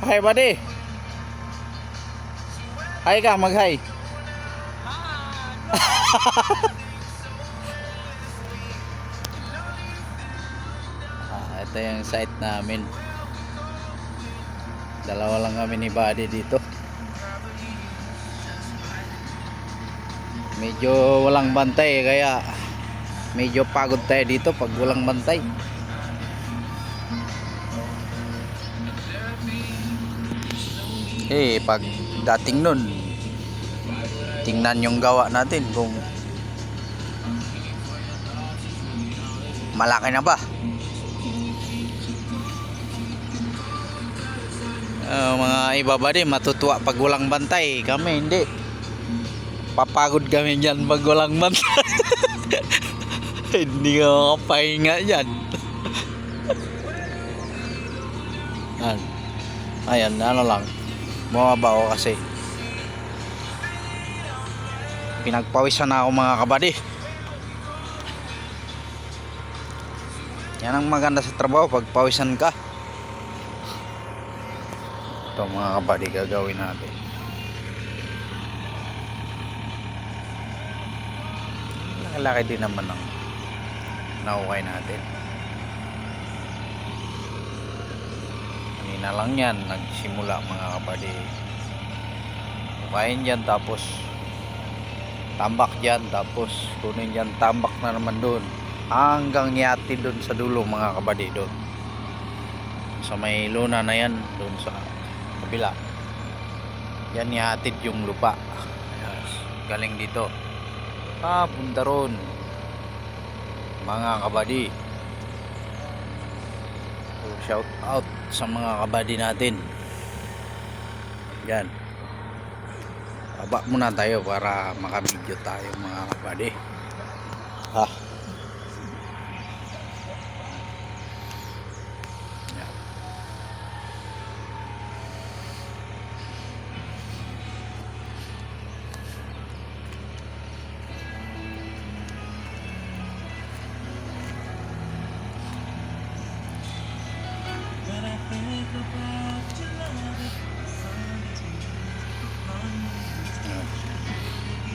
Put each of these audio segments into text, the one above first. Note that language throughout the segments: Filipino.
Hi buddy. Hi ka, mag-hi. Ito yung site namin. Dalawa lang kami ni buddy dito. Medyo walang bantay kaya medyo pagod tayo dito pag walang bantay. Pag dating nun, tingnan yung gawa natin kung malaki na ba. Mga iba ba din matutuwa pag walang bantay, kami hindi. Papagod kami dyan pag walang bantay. Hindi ka makapahinga dyan. Ayan, ano lang, bumaba ako kasi pinagpawisan na ako mga kabady. Yan ang maganda sa trabaho, pag pawisan ka. Ito mga kabady, gagawin natin. Laki din naman ang naukay natin. Kanina lang yan nagsimula mga kabady. Ukayin dyan, tapos tambak dyan, tapos kunin dyan, tambak na naman doon, hanggang niati doon sa dulo mga kabady, doon sa may luna na yan, doon sa kabila yan, nihatid yung lupa. Yes, galing dito punta ron mga kabady. So, shout out sa mga kabady natin. Yan, baba muna tayo para makabidyo tayo mga kabady.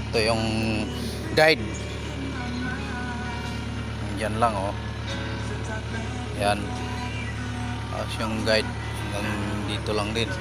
Ito yung guide. Diyan lang oh. Yan. Tapos yung guide hanggang dito lang din.